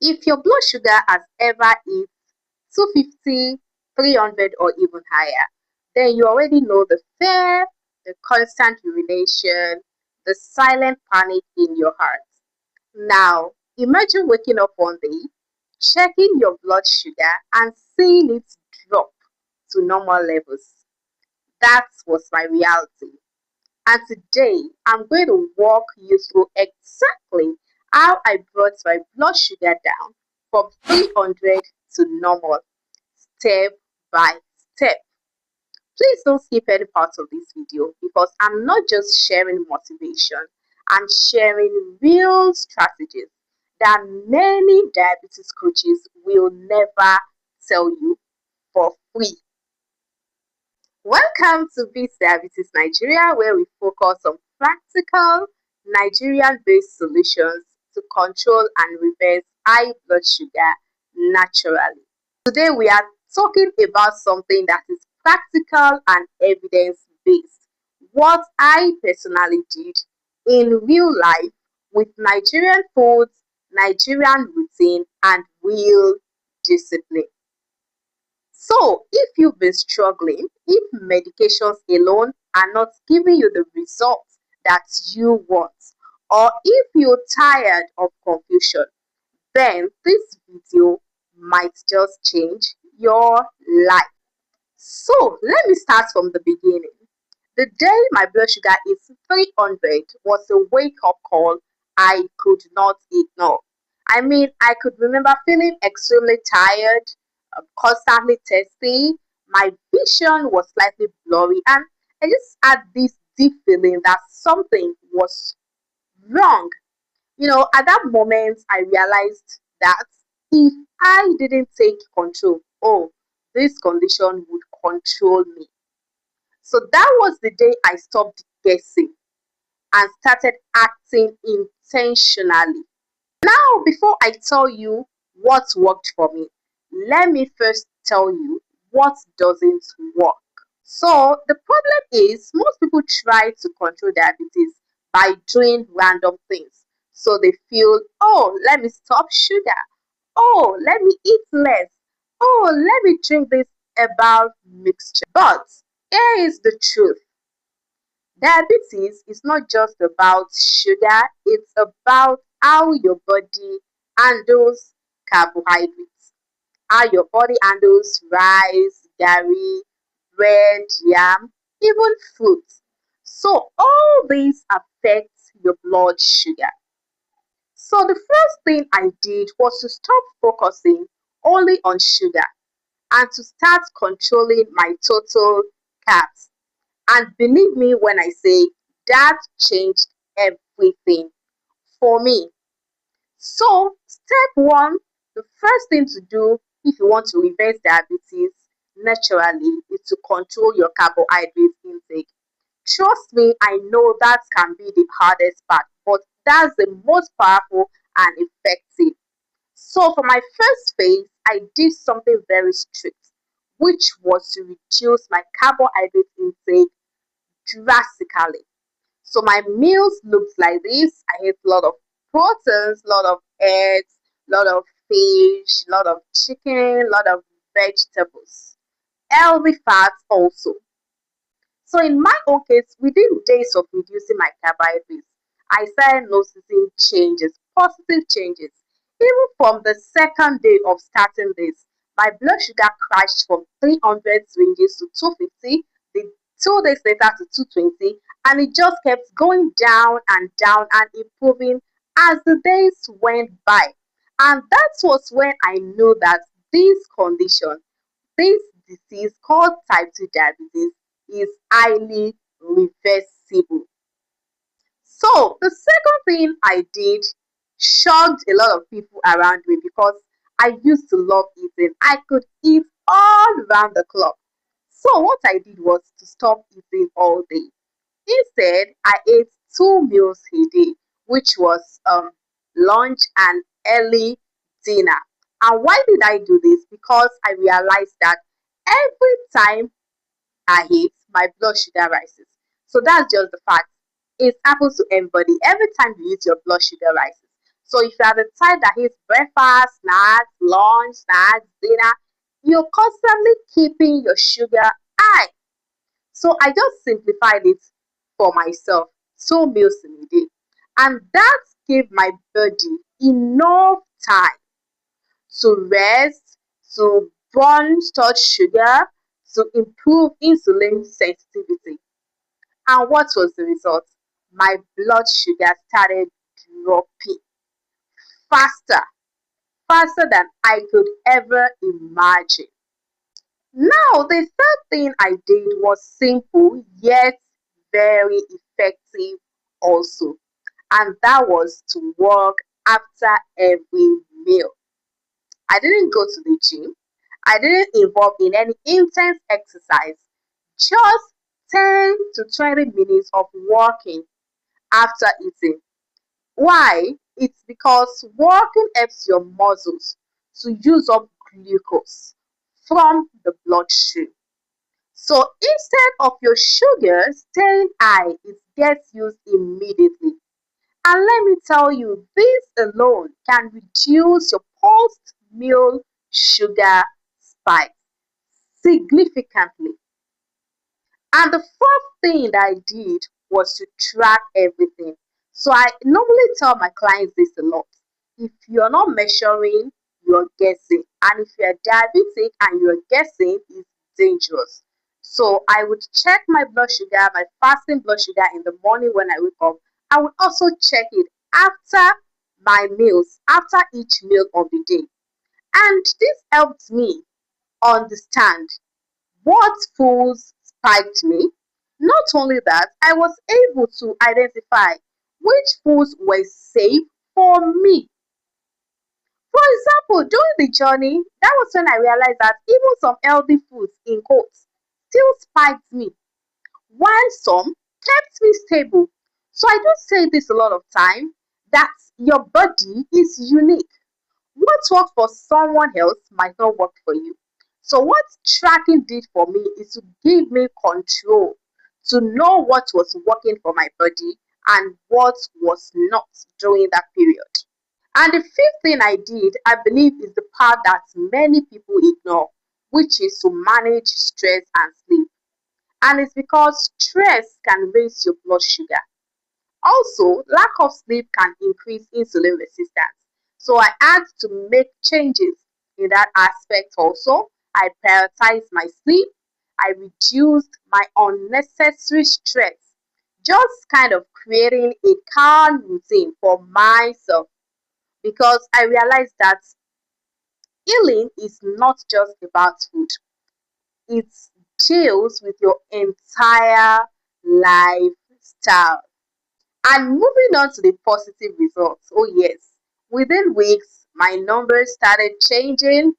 If your blood sugar has ever hit 250, 300, or even higher, then you already know the fear, the constant urination, the silent panic in your heart. Now, imagine waking up one day, checking your blood sugar, and seeing it drop to normal levels. That was my reality. And today, I'm going to walk you through exactly how I brought my blood sugar down from 300 to normal, step by step. Please don't skip any part of this video because I'm not just sharing motivation, I'm sharing real strategies that many diabetes coaches will never tell you for free. Welcome to Beat Diabetes Nigeria, where we focus on practical Nigerian-based solutions to control and reverse high blood sugar naturally. Today we are talking about something that is practical and evidence-based. What I personally did in real life with Nigerian foods, Nigerian routine, and real discipline. So, if you've been struggling, if medications alone are not giving you the results that you want, or if you're tired of confusion, then this video might just change your life. So, let me start from the beginning. The day my blood sugar is 300 was a wake-up call I could not ignore. I could remember feeling extremely tired, constantly thirsty. My vision was slightly blurry, and I just had this deep feeling that something was wrong. At that moment, I realized that if I didn't take control, this condition would control me. So that was the day I stopped guessing and started acting intentionally. Now, before I tell you what worked for me, let me first tell you what doesn't work. So, the problem is most people try to control diabetes by doing random things. So, they feel, let me stop sugar. Let me eat less. Let me drink this herbal mixture. But here is the truth. Diabetes is not just about sugar, it's about how your body handles carbohydrates, how your body handles rice, dairy, bread, yam, even fruits. So all these affect your blood sugar. So the first thing I did was to stop focusing only on sugar and to start controlling my total carbs. And believe me when I say that changed everything for me. So, step one, the first thing to do if you want to reverse diabetes naturally is to control your carbohydrate intake. Trust me, I know that can be the hardest part, but that's the most powerful and effective. So, for my first phase, I did something very strict, which was to reduce my carbohydrate intake drastically. So my meals looked like this. I ate a lot of proteins, a lot of eggs, a lot of fish, a lot of chicken, a lot of vegetables, healthy fats also. So in my own case, within days of reducing my carbohydrates, I started noticing changes, positive changes. Even from the second day of starting this, my blood sugar crashed from 300 ranges to 250, the 2 days later to 220, and it just kept going down and improving as the days went by. And that was when I knew that this condition, this disease called type 2 diabetes, is highly reversible. So the second thing I did shocked a lot of people around me because I used to love eating. I could eat all around the clock. So what I did was to stop eating all day. Instead, I ate 2 meals a day, which was lunch and early dinner. And why did I do this? Because I realized that every time I eat, my blood sugar rises. So that's just the fact. It happens to everybody. Every time you eat, your blood sugar rises. So if you are the type that eats breakfast, snacks, lunch, snacks, dinner, you're constantly keeping your sugar high. So I just simplified it for myself, 2 meals in a day. And that gave my body enough time to rest, to burn stored sugar, to improve insulin sensitivity. And what was the result? My blood sugar started dropping faster, faster than I could ever imagine. Now, the third thing I did was simple yet very effective also, and that was to walk after every meal. I didn't go to the gym, I didn't involve in any intense exercise, just 10 to 20 minutes of walking after eating. Why? It's because walking helps your muscles to use up glucose from the bloodstream. So instead of your sugar staying high, it gets used immediately. And let me tell you, this alone can reduce your post meal sugar spike significantly. And the fourth thing that I did was to track everything. So I normally tell my clients this a lot. If you're not measuring, you're guessing. And if you're diabetic and you're guessing, it's dangerous. So I would check my blood sugar, my fasting blood sugar in the morning when I wake up. I would also check it after my meals, after each meal of the day. And this helped me understand what foods spiked me. Not only that, I was able to identify which foods were safe for me. For example, during the journey, that was when I realized that even some healthy foods in quotes still spiked me, while some kept me stable. So I do say this a lot of time that your body is unique. What works for someone else might not work for you. So, what tracking did for me is to give me control, to know what was working for my body and what was not during that period. And the fifth thing I did, I believe, is the part that many people ignore, which is to manage stress and sleep. And it's because stress can raise your blood sugar. Also, lack of sleep can increase insulin resistance. So I had to make changes in that aspect also. I prioritized my sleep. I reduced my unnecessary stress. Just kind of creating a calm routine for myself because I realized that healing is not just about food. It deals with your entire lifestyle. And moving on to the positive results. Oh, yes. Within weeks, my numbers started changing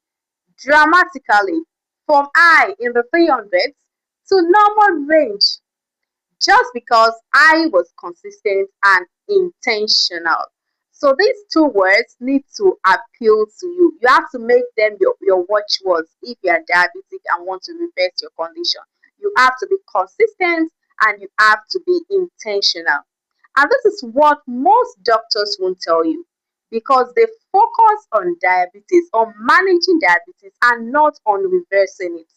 dramatically from high in the 300s to normal range just because I was consistent and intentional. So these two words need to appeal to you. You have to make them your watchwords if you are diabetic and want to reverse your condition. You have to be consistent and you have to be intentional. And this is what most doctors won't tell you because they focus on diabetes, on managing diabetes, and not on reversing it.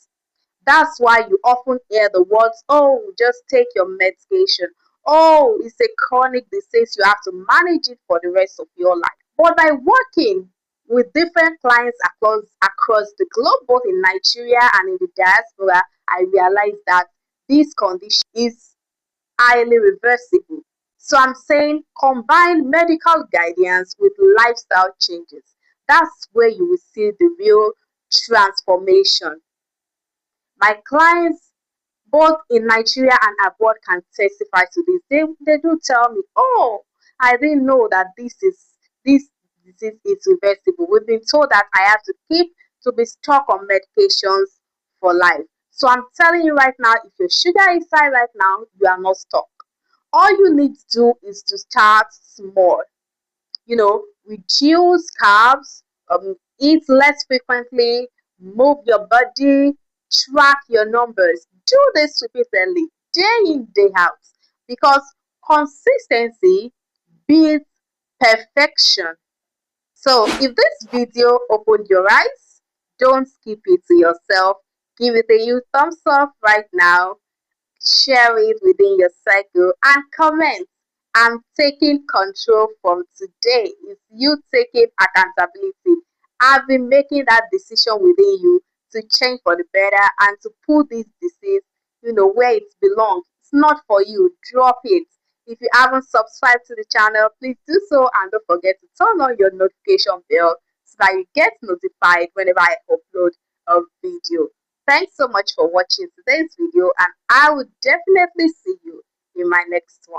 That's why you often hear the words, oh, just take your medication. Oh, it's a chronic disease. You have to manage it for the rest of your life. But by working with different clients across the globe, both in Nigeria and in the diaspora, I realized that this condition is highly reversible. So I'm saying combine medical guidance with lifestyle changes. That's where you will see the real transformation. My clients, both in Nigeria and abroad, can testify to this. They do tell me, oh, I didn't know that this disease is reversible. We've been told that I have to keep to be stuck on medications for life. So I'm telling you right now, if your sugar is high right now, you are not stuck. All you need to do is to start small. Reduce carbs, eat less frequently, move your body, track your numbers. Do this repeatedly, day in, day out, because consistency beats perfection. So if this video opened your eyes, don't keep it to yourself. Give it a huge thumbs up right now, share it within your cycle, and comment. I'm taking control from today. It's you taking accountability. I've been making that decision within you to change for the better and to put this disease, where it belongs. It's not for you. Drop it. If you haven't subscribed to the channel, please do so, and don't forget to turn on your notification bell so that you get notified whenever I upload a video. Thanks so much for watching today's video, and I will definitely see you in my next one.